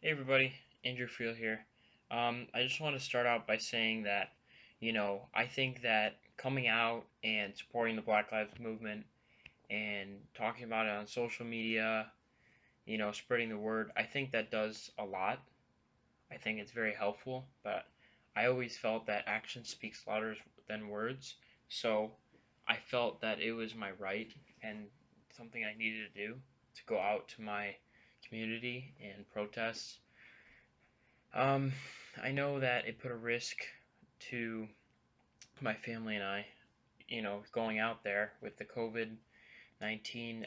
Hey everybody, Andrew Field here. I just want to start out by saying that, I think that coming out and supporting the Black Lives Movement and talking about it on social media, spreading the word, I think that does a lot. I think it's very helpful, but I always felt that action speaks louder than words. So I felt that it was my right and something I needed to do to go out to my community and protest. Um, I know that it put a risk to my family and I, going out there with the COVID-19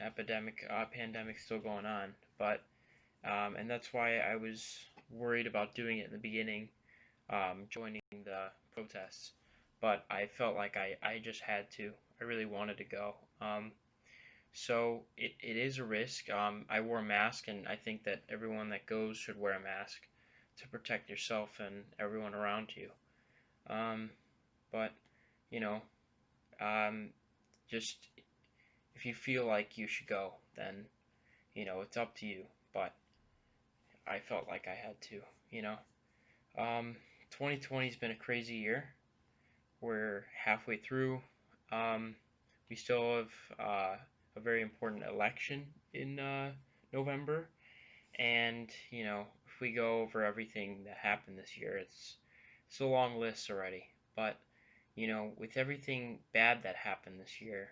pandemic still going on. And that's why I was worried about doing it in the beginning, joining the protests. But I felt like I just had to. I really wanted to go. So it is a risk. I wore a mask, and I think that everyone that goes should wear a mask to protect yourself and everyone around you. Um, but you know, um, just if you feel like you should go, then it's up to you. But I felt like I had to. You know, 2020's been a crazy year. We're halfway through. Um, we still have a very important election in November. And, if we go over everything that happened this year, it's a long list already. But, with everything bad that happened this year,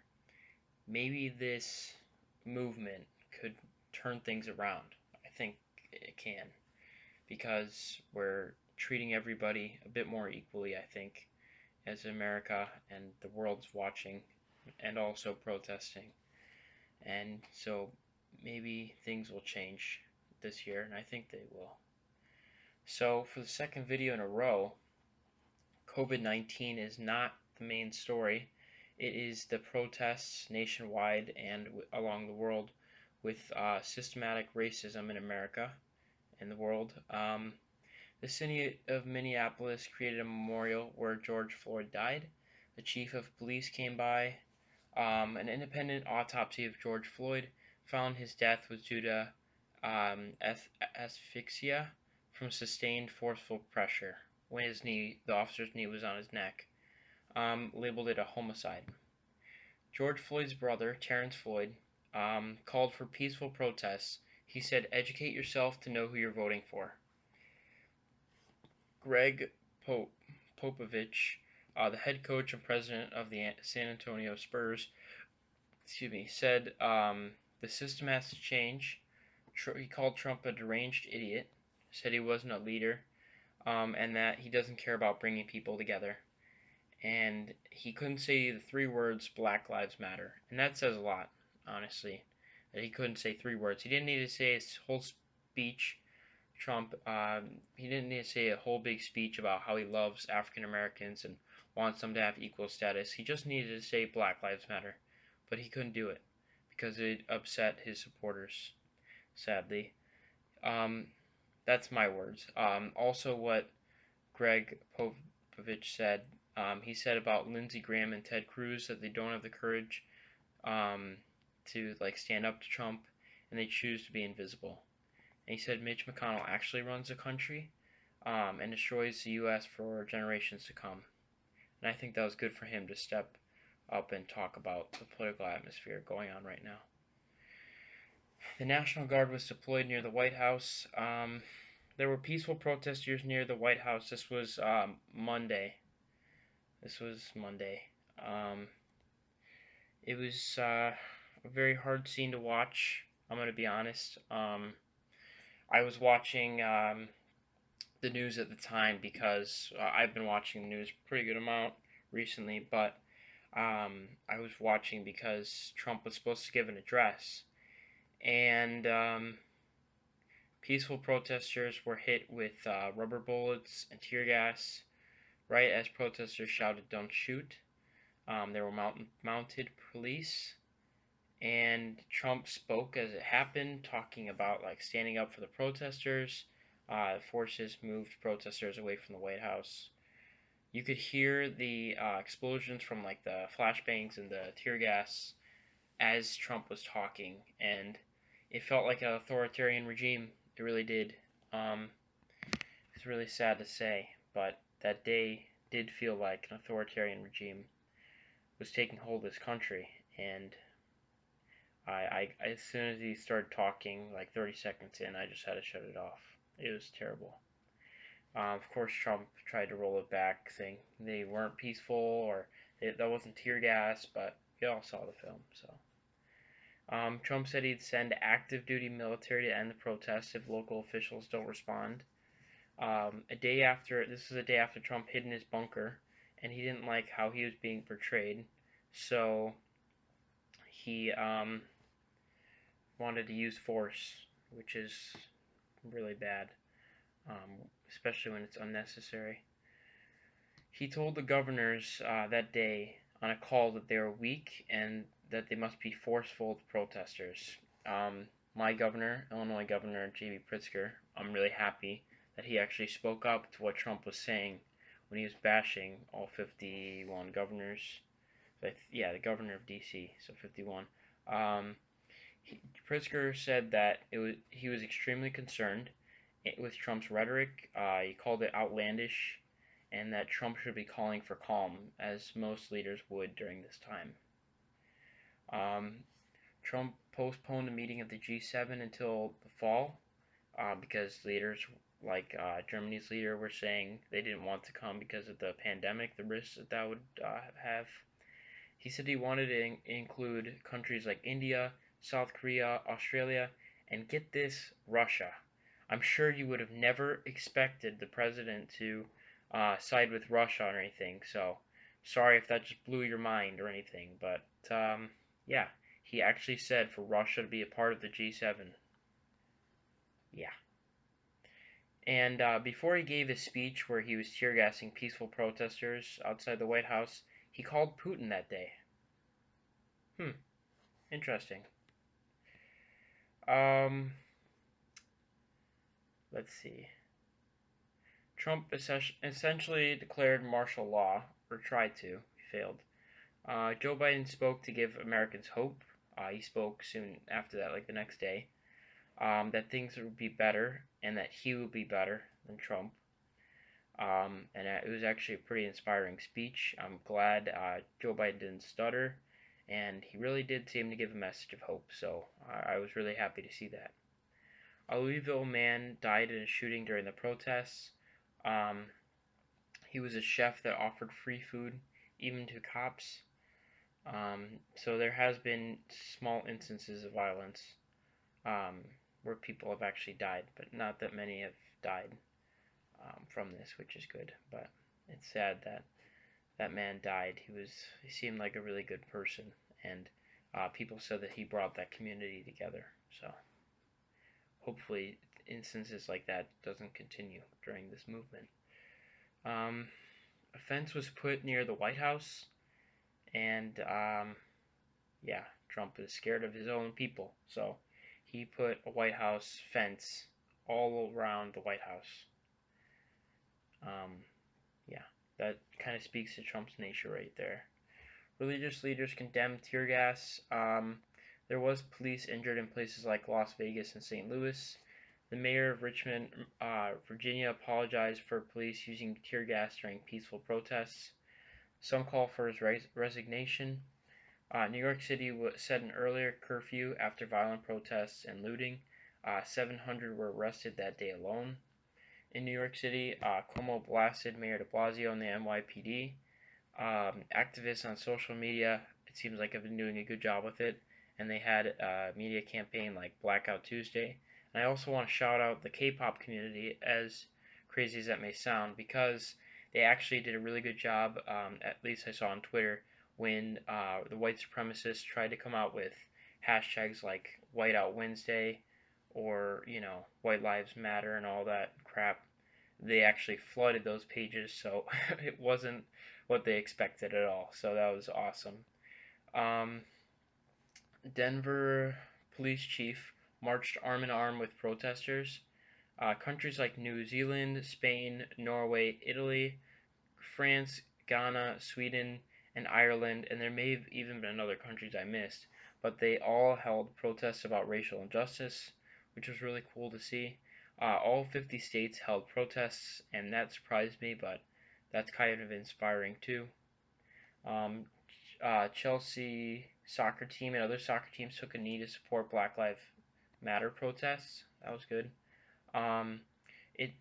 maybe this movement could turn things around. I think it can because we're treating everybody a bit more equally, I think, as America and the world's watching and also protesting. And so maybe things will change this year, and I think they will. So, for the second video in a row, COVID-19 is not the main story. It is the protests nationwide and along the world with systematic racism in America and the world. The city of Minneapolis created a memorial where George Floyd died. The chief of police came by. An independent autopsy of George Floyd found his death was due to asphyxia from sustained forceful pressure when the officer's knee was on his neck. Labeled it a homicide. George Floyd's brother, Terrence Floyd, called for peaceful protests. He said, "Educate yourself to know who you're voting for." Greg Popovich, the head coach and president of the San Antonio Spurs, said the system has to change. He called Trump a deranged idiot, said he wasn't a leader, and that he doesn't care about bringing people together. And he couldn't say the three words Black Lives Matter. And that says a lot, honestly, that he couldn't say three words. He didn't need to say his whole speech, Trump. He didn't need to say a whole big speech about how he loves African Americans and wants them to have equal status. He just needed to say Black Lives Matter. But he couldn't do it because it upset his supporters, sadly. Um, that's my words. Also, what Greg Popovich said. He said about Lindsey Graham and Ted Cruz that they don't have the courage to stand up to Trump, and they choose to be invisible. And he said Mitch McConnell actually runs the country and destroys the U.S. for generations to come. And I think that was good for him to step up and talk about the political atmosphere going on right now. The National Guard was deployed near the White House. There were peaceful protesters near the White House. This was Monday. This was Monday. Um, it was a very hard scene to watch. I'm gonna be honest. I was watching the news at the time because I've been watching the news a pretty good amount recently, but I was watching because Trump was supposed to give an address, and peaceful protesters were hit with rubber bullets and tear gas right as protesters shouted, "Don't shoot." There were mounted police, and Trump spoke as it happened, talking about standing up for the protesters. Forces moved protesters away from the White House. You could hear the explosions from the flashbangs and the tear gas as Trump was talking, and it felt like an authoritarian regime. It really did. It's really sad to say, but that day did feel like an authoritarian regime was taking hold of this country, and as soon as he started talking, like 30 seconds in, I just had to shut it off. It was terrible. Of course, Trump tried to roll it back, saying they weren't peaceful or that wasn't tear gas, but we all saw the film. So, Trump said he'd send active duty military to end the protests if local officials don't respond. This is a day after Trump hid in his bunker, and he didn't like how he was being portrayed, so he wanted to use force, which is really bad, especially when it's unnecessary. He told the governors that day on a call that they were weak and that they must be forceful with protesters. My governor, Illinois Governor J.B. Pritzker, I'm really happy that he actually spoke up to what Trump was saying when he was bashing all 51 governors. Yeah, the governor of D.C., so 51. Um, Pritzker said that he was extremely concerned with Trump's rhetoric. He called it outlandish, and that Trump should be calling for calm, as most leaders would during this time. Um, Trump postponed a meeting of the G7 until the fall because leaders like Germany's leader were saying they didn't want to come because of the pandemic, the risks that would have. He said he wanted to include countries like India, South Korea, Australia, and get this, Russia. I'm sure you would have never expected the president to side with Russia or anything, so sorry if that just blew your mind or anything, but yeah, he actually said for Russia to be a part of the G7. Yeah. And before he gave his speech where he was tear gassing peaceful protesters outside the White House, he called Putin that day. Interesting. Um, let's see. Trump essentially declared martial law, or tried to. He failed. Joe Biden spoke to give Americans hope. He spoke soon after that, like the next day, that things would be better and that he would be better than Trump. And it was actually a pretty inspiring speech. I'm glad Joe Biden didn't stutter, and he really did seem to give a message of hope. So I was really happy to see that. A Louisville man died in a shooting during the protests. Um, he was a chef that offered free food even to cops. So there has been small instances of violence where people have actually died, but not that many have died from this, which is good. But it's sad that that man died. He seemed like a really good person, and people said that he brought that community together. So hopefully instances like that doesn't continue during this movement. Um, a fence was put near the White House, and yeah, Trump is scared of his own people, so he put a White House fence all around the White House. Um, yeah, that kind of speaks to Trump's nature right there. Religious leaders condemned tear gas. There was police injured in places like Las Vegas and St. Louis. The mayor of Richmond, Virginia, apologized for police using tear gas during peaceful protests. Some call for his resignation. New York City set an earlier curfew after violent protests and looting. 700 were arrested that day alone. In New York City, Cuomo blasted Mayor de Blasio and the NYPD. Activists on social media, it seems like have been doing a good job with it, and they had a media campaign like Blackout Tuesday. And I also want to shout out the K-pop community, as crazy as that may sound, because they actually did a really good job. At least I saw on Twitter when the white supremacists tried to come out with hashtags like Whiteout Wednesday or White Lives Matter and all that crap. They actually flooded those pages, so it wasn't what they expected at all. So that was awesome. Um, Denver police chief marched arm in arm with protesters. Countries like New Zealand, Spain, Norway, Italy, France, Ghana, Sweden, and Ireland, and there may have even been other countries I missed, but they all held protests about racial injustice, which was really cool to see. All 50 states held protests, and that surprised me, but that's kind of inspiring too. Um, Chelsea soccer team and other soccer teams took a knee to support Black Lives Matter protests. That was good. Um, it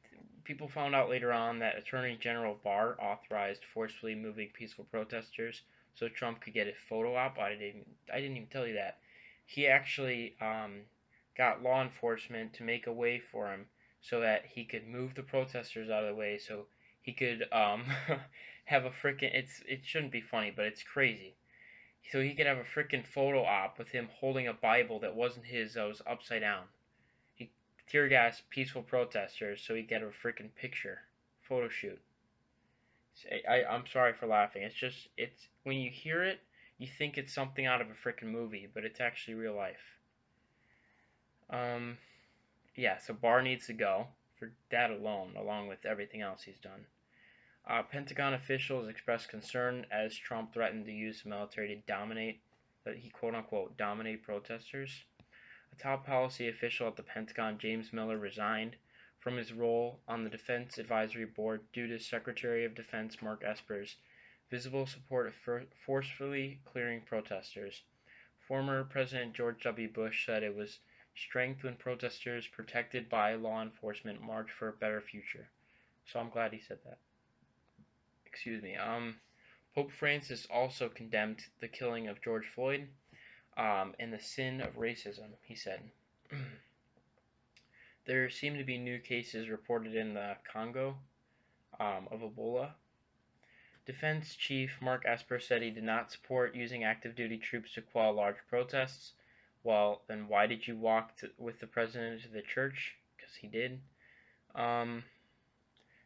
People found out later on that Attorney General Barr authorized forcefully moving peaceful protesters so Trump could get a photo op. I didn't even tell you that. He actually got law enforcement to make a way for him so that he could move the protesters out of the way so he could have a freaking it shouldn't be funny, but it's crazy. So he could have a freaking photo op with him holding a Bible that wasn't his, that was upside down. He tear gassed peaceful protesters so he could get a freaking picture, photo shoot. I'm sorry for laughing. It's when you hear it, you think it's something out of a freaking movie, but it's actually real life. Um, yeah, so Barr needs to go for that alone, along with everything else he's done. Pentagon officials expressed concern as Trump threatened to use the military to dominate, that he quote unquote dominate protesters. A top policy official at the Pentagon, James Miller, resigned from his role on the Defense Advisory Board due to Secretary of Defense Mark Esper's visible support of forcefully clearing protesters. Former President George W. Bush said it was strength when protesters protected by law enforcement march for a better future. So I'm glad he said that. Excuse me. Pope Francis also condemned the killing of George Floyd and the sin of racism, he said. There seem to be new cases reported in the Congo of Ebola. Defense Chief Mark Esper said he did not support using active duty troops to quell large protests. Well, then why did you walk with the president to the church? Because he did. Um,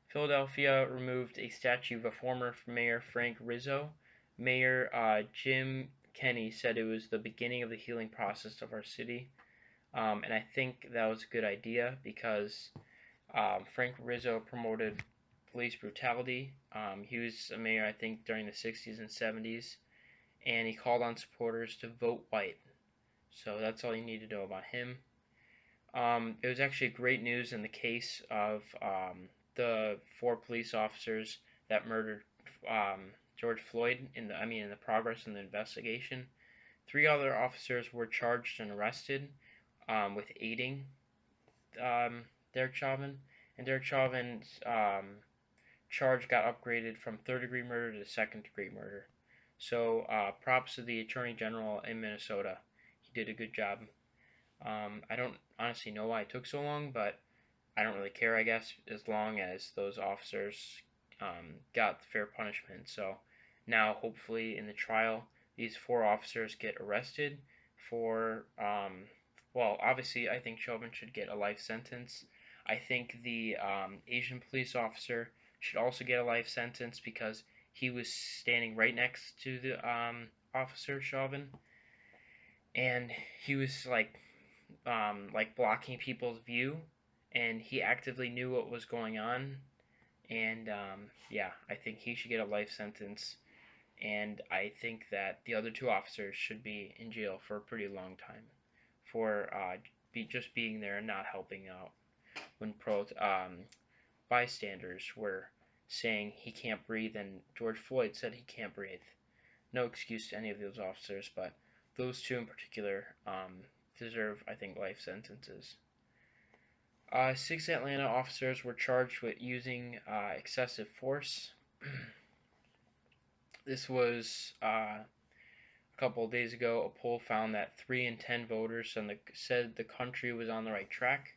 Philadelphia removed a statue of a former Mayor Frank Rizzo. Mayor Jim Kenney said it was the beginning of the healing process of our city. And I think that was a good idea because Frank Rizzo promoted police brutality. He was a mayor, I think, during the 60s and 70s, and he called on supporters to vote white. So that's all you need to know about him. It was actually great news in the case of the four police officers that murdered George Floyd. In the progress in the investigation, three other officers were charged and arrested with aiding Derek Chauvin, and Derek Chauvin's charge got upgraded from third-degree murder to second-degree murder. So props to the Attorney General in Minnesota. He did a good job. I don't honestly know why it took so long, but I don't really care, I guess, as long as those officers got fair punishment. So now, hopefully, in the trial, these four officers get arrested for, well, obviously, I think Chauvin should get a life sentence. I think the Asian police officer should also get a life sentence because he was standing right next to the officer Chauvin, and he was like blocking people's view, and he actively knew what was going on. And yeah, I think he should get a life sentence, and I think that the other two officers should be in jail for a pretty long time for just being there and not helping out when bystanders were saying he can't breathe, and George Floyd said he can't breathe. No excuse to any of those officers, but those two in particular deserve, I think, life sentences. Six Atlanta officers were charged with using excessive force. This was a couple of days ago. A poll found that 3 in 10 voters said the country was on the right track.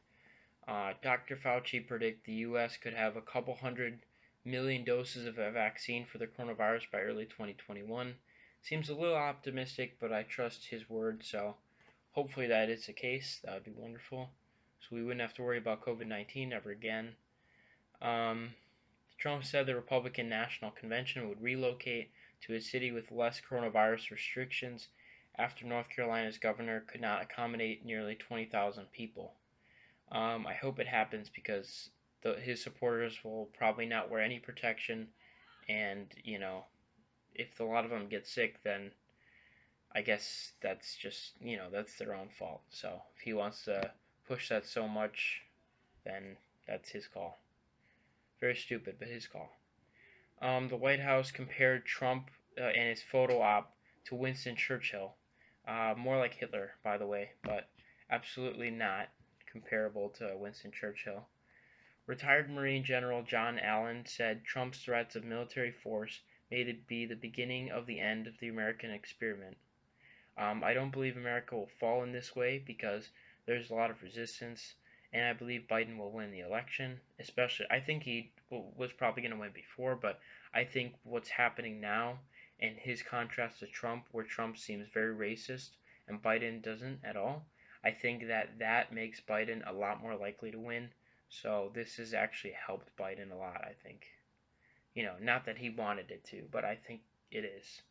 Dr. Fauci predicted the U.S. could have a couple 100 million doses of a vaccine for the coronavirus by early 2021. Seems a little optimistic, but I trust his word, so hopefully that is the case. That would be wonderful. So we wouldn't have to worry about COVID-19 ever again. Trump said the Republican National Convention would relocate to a city with less coronavirus restrictions after North Carolina's governor could not accommodate nearly 20,000 people. I hope it happens because his supporters will probably not wear any protection, and if a lot of them get sick, then I guess that's just that's their own fault. So if he wants to push that so much, then that's his call. Very stupid, but his call. The White House compared Trump and his photo op to Winston Churchill. More like Hitler, by the way, but absolutely not comparable to Winston Churchill. Retired Marine General John Allen said Trump's threats of military force may be the beginning of the end of the American experiment. I don't believe America will fall in this way because there's a lot of resistance, and I believe Biden will win the election. Especially, I think he was probably going to win before, but I think what's happening now and his contrast to Trump, where Trump seems very racist and Biden doesn't at all, I think that makes Biden a lot more likely to win. So this has actually helped Biden a lot, I think. Not that he wanted it to, but I think it is.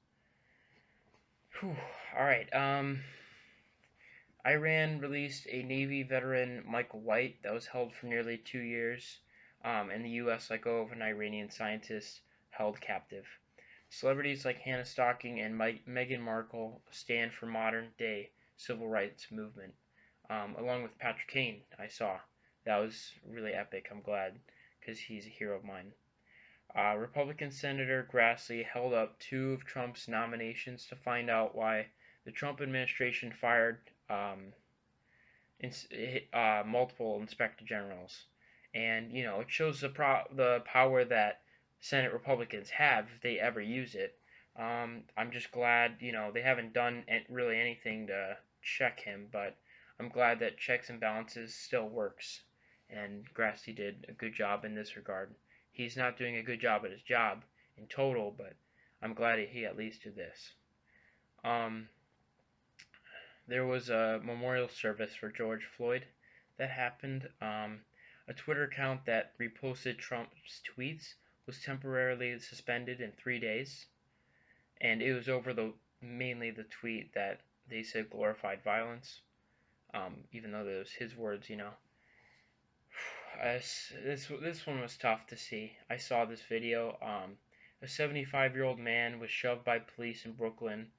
Whew. All right. Iran released a Navy veteran, Michael White, that was held for nearly 2 years, and the U.S. let go of an Iranian scientist held captive. Celebrities like Hannah Stocking and Meghan Markle stand for modern-day civil rights movement, along with Patrick Kane. I saw that was really epic. I'm glad because he's a hero of mine. Republican Senator Grassley held up two of Trump's nominations to find out why the Trump administration fired multiple inspector generals, and it shows the power that Senate Republicans have if they ever use it. I'm just glad they haven't done really anything to check him, but I'm glad that checks and balances still works, and Grassley did a good job in this regard. He's not doing a good job at his job in total, but I'm glad he at least did this. Um, there was a memorial service for George Floyd that happened. A Twitter account that reposted Trump's tweets was temporarily suspended in 3 days, and it was over mainly the tweet that they said glorified violence, even though those his words. This one was tough to see. I saw this video. A 75-year-old man was shoved by police in Brooklyn,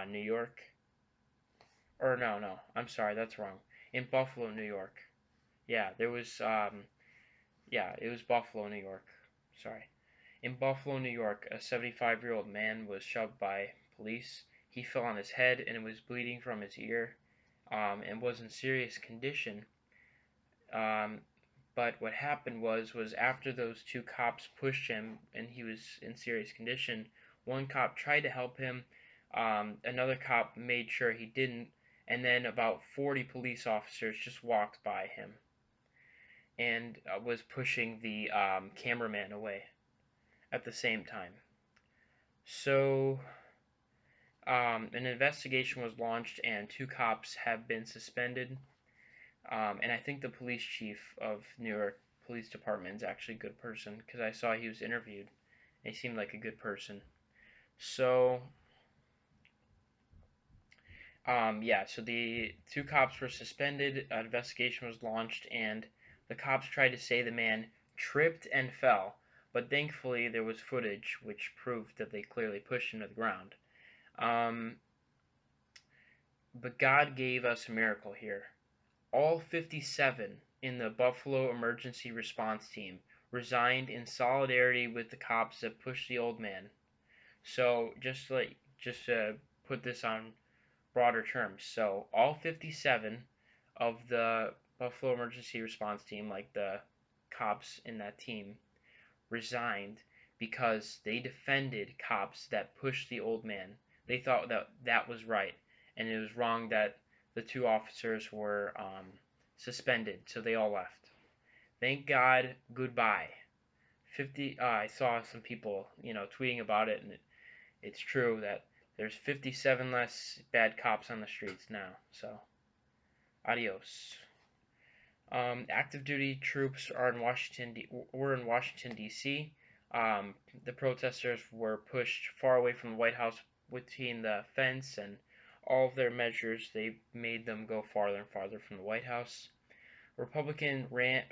New York. Or no, I'm sorry, that's wrong. In Buffalo, New York. Yeah, it was Buffalo, New York. Sorry. In Buffalo, New York, a 75-year-old man was shoved by police. He fell on his head and was bleeding from his ear, and was in serious condition. Um, but what happened was after those two cops pushed him and he was in serious condition, one cop tried to help him. Another cop made sure he didn't, and then about 40 police officers just walked by him and was pushing the cameraman away at the same time. So an investigation was launched, and two cops have been suspended. And I think the police chief of New York Police Department is actually a good person because I saw he was interviewed and he seemed like a good person. So, so the two cops were suspended, an investigation was launched, and the cops tried to say the man tripped and fell, but thankfully there was footage which proved that they clearly pushed him to the ground. Um, but God gave us a miracle here. All 57 in the Buffalo Emergency Response Team resigned in solidarity with the cops that pushed the old man. So just to put this on broader terms, so all 57 of the Buffalo Emergency Response Team, like the cops in that team, resigned because they defended cops that pushed the old man. They thought that was right, and it was wrong that the two officers were suspended, so they all left. Thank God, goodbye. 50. I saw some people, tweeting about it, and it's true that there's 57 less bad cops on the streets now. So, adios. Active duty troops were in Washington D.C. The protesters were pushed far away from the White House between the fence and all of their measures. They made them go farther and farther from the White House. Republican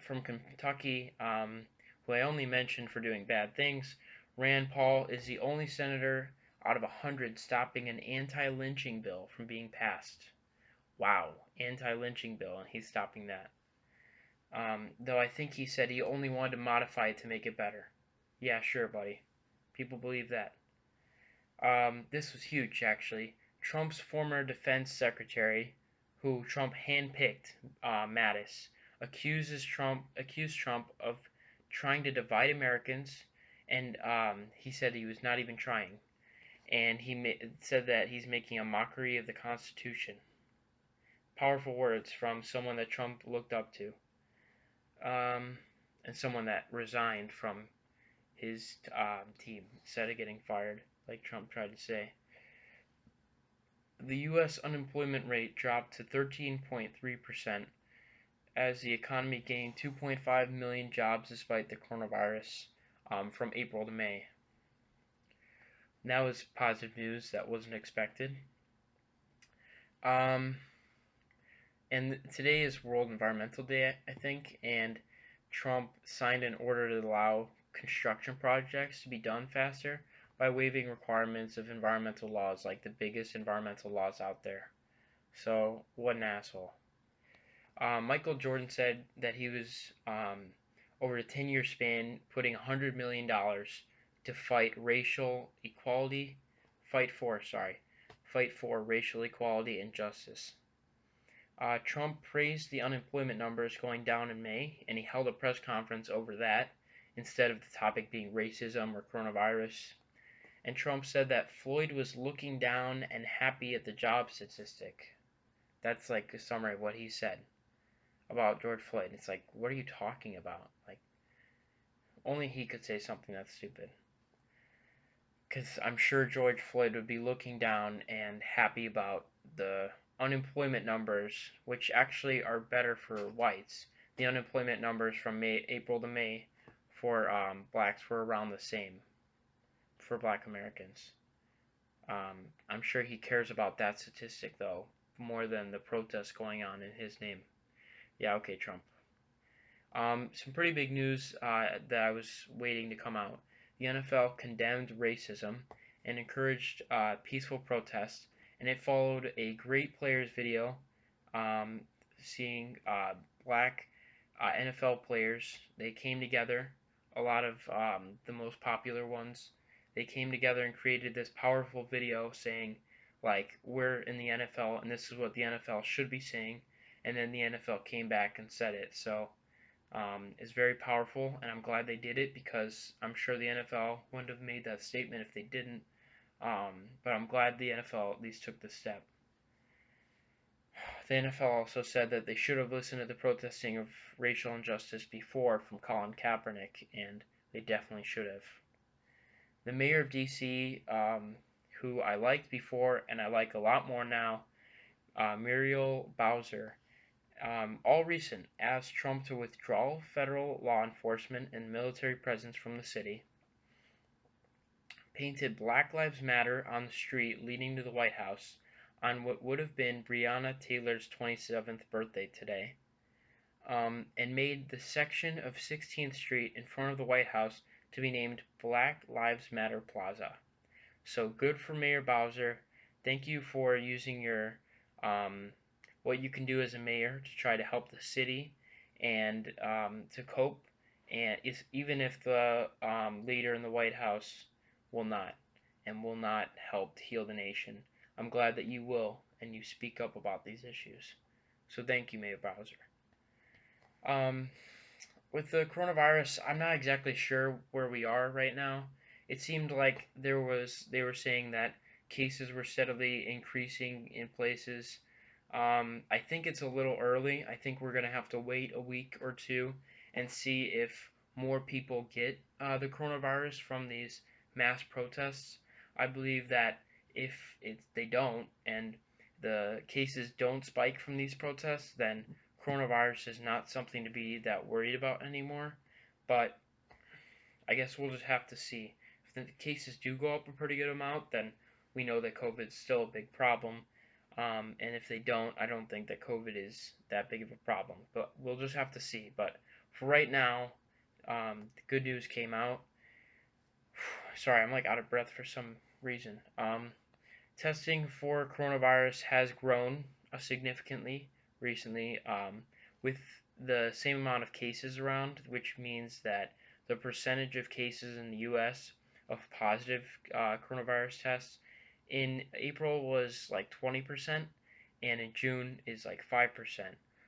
from Kentucky, who I only mentioned for doing bad things, Rand Paul is the only senator out of 100 stopping an anti-lynching bill from being passed. Wow, anti-lynching bill, and he's stopping that. Though I think he said he only wanted to modify it to make it better. Yeah, sure, buddy. People believe that. This was huge, actually. Trump's former defense secretary, who Trump handpicked, Mattis, accused Trump of trying to divide Americans, and he said he was not even trying, and said that he's making a mockery of the Constitution. Powerful words from someone that Trump looked up to, um, and someone that resigned from his team instead of getting fired, like Trump tried to say. The U.S. unemployment rate dropped to 13.3% as the economy gained 2.5 million jobs despite the coronavirus from April to May. That was positive news that wasn't expected. Um, and today is World Environmental Day, I think, and Trump signed an order to allow construction projects to be done faster by waiving requirements of environmental laws, like the biggest environmental laws out there. So, what an asshole. Michael Jordan said that he was, over a 10-year span, putting $100 million to fight for racial equality and justice. Trump praised the unemployment numbers going down in May, and he held a press conference over that instead of the topic being racism or coronavirus. And Trump said that Floyd was looking down and happy at the job statistic. That's like a summary of what he said about George Floyd. It's like, what are you talking about? Like, only he could say something that's stupid. Because I'm sure George Floyd would be looking down and happy about the unemployment numbers, which actually are better for whites. The unemployment numbers from April to May for blacks were around the same for black Americans. I'm sure he cares about that statistic, though, more than the protests going on in his name. Yeah, okay, Trump. Some pretty big news that I was waiting to come out. The NFL condemned racism and encouraged peaceful protests, and it followed a great players video um, seeing black NFL players. They came together, a lot of the most popular ones. They came together and created this powerful video saying, like, we're in the NFL and this is what the NFL should be saying. And then the NFL came back and said it. So is very powerful, and I'm glad they did it because I'm sure the NFL wouldn't have made that statement if they didn't. But I'm glad the NFL at least took the step. The NFL also said that they should have listened to the protesting of racial injustice before from Colin Kaepernick, and they definitely should have. The mayor of D.C., who I liked before and I like a lot more now, Muriel Bowser, all recent, asked Trump to withdraw federal law enforcement and military presence from the city, painted Black Lives Matter on the street leading to the White House on what would have been Breonna Taylor's 27th birthday today, and made the section of 16th Street in front of the White House to be named Black Lives Matter Plaza. So good for Mayor Bowser. Thank you for using your what you can do as a mayor to try to help the city and to cope. And even if the leader in the White House will not and will not help heal the nation, I'm glad that you will and you speak up about these issues. So thank you, Mayor Bowser. Um, with the coronavirus, I'm not exactly sure where we are right now. It seemed like they were saying that cases were steadily increasing in places. I think it's a little early. I think we're gonna have to wait a week or two and see if more people get the coronavirus from these mass protests. I believe that if they don't and the cases don't spike from these protests, then coronavirus is not something to be that worried about anymore. But I guess we'll just have to see. If the cases do go up a pretty good amount, then we know that COVID's still a big problem. And if they don't, I don't think that COVID is that big of a problem. But we'll just have to see. But for right now, the good news came out. Sorry, I'm like out of breath for some reason. Testing for coronavirus has grown significantly recently, with the same amount of cases around, which means that the percentage of cases in the U.S. of positive coronavirus tests in April was like 20%, and in June is like 5%.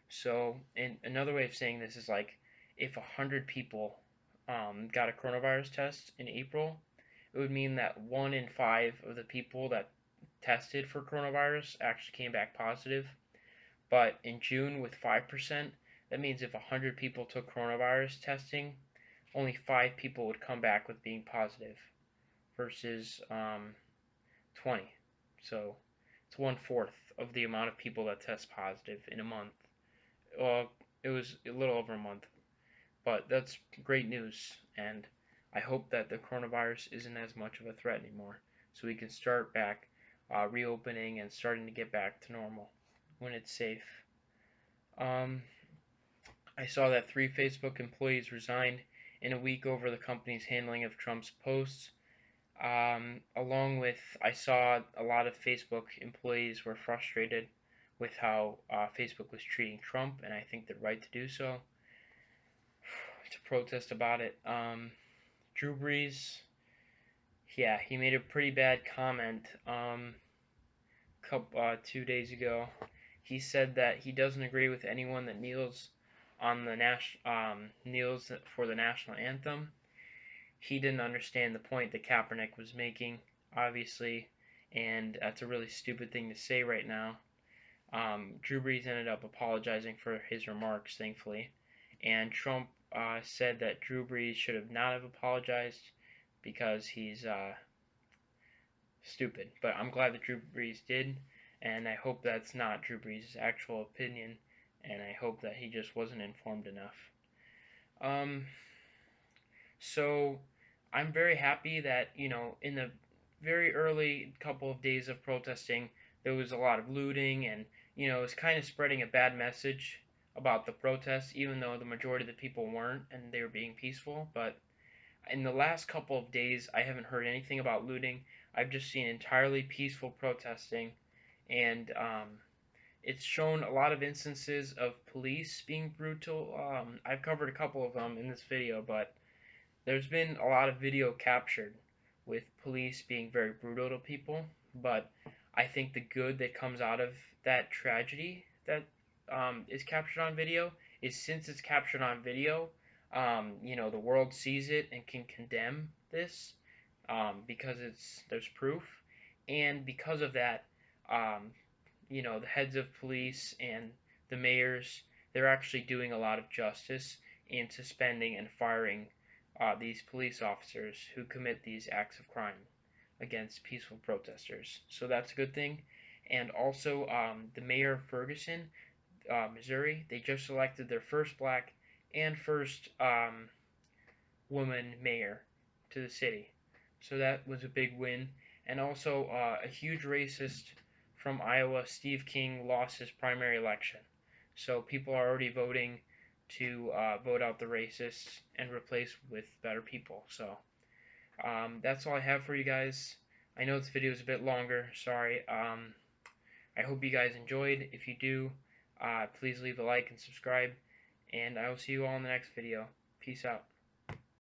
So, and another way of saying this is like if 100 people got a coronavirus test in April, it would mean that 1 in 5 of the people that tested for coronavirus actually came back positive. But in June, with 5%, that means if 100 people took coronavirus testing, only 5 people would come back with being positive versus 20. So it's 1/4 of the amount of people that test positive in a month. Well, it was a little over a month, but that's great news. And I hope that the coronavirus isn't as much of a threat anymore, so we can start back reopening and starting to get back to normal when it's safe. Um, I saw that 3 Facebook employees resigned in a week over the company's handling of Trump's posts. Along with, I saw a lot of Facebook employees were frustrated with how Facebook was treating Trump, and I think they're right to do so, to protest about it. Drew Brees, yeah, he made a pretty bad comment 2 days ago. He said that he doesn't agree with anyone that kneels on the kneels for the national anthem. He didn't understand the point that Kaepernick was making, obviously, and that's a really stupid thing to say right now. Drew Brees ended up apologizing for his remarks, thankfully, and Trump said that Drew Brees should have not have apologized because he's stupid. But I'm glad that Drew Brees did, and I hope that's not Drew Brees' actual opinion, and I hope that he just wasn't informed enough. Um, so I'm very happy that, in the very early couple of days of protesting, there was a lot of looting, and, it's kind of spreading a bad message about the protests, even though the majority of the people weren't and they were being peaceful. But in the last couple of days, I haven't heard anything about looting. I've just seen entirely peaceful protesting, and it's shown a lot of instances of police being brutal. I've covered a couple of them in this video, but there's been a lot of video captured with police being very brutal to people. But I think the good that comes out of that tragedy that is captured on video is, since it's captured on video, the world sees it and can condemn this because there's proof, and because of that, um, the heads of police and the mayors, they're actually doing a lot of justice in suspending and firing these police officers who commit these acts of crime against peaceful protesters. So that's a good thing. And also, the mayor of Ferguson, Missouri, they just elected their first black and first woman mayor to the city. So that was a big win. And also, a huge racist from Iowa, Steve King, lost his primary election. So people are already voting to vote out the racists and replace with better people. So that's all I have for you guys. I know this video is a bit longer. Sorry. I hope you guys enjoyed. If you do, please leave a like and subscribe. And I will see you all in the next video. Peace out.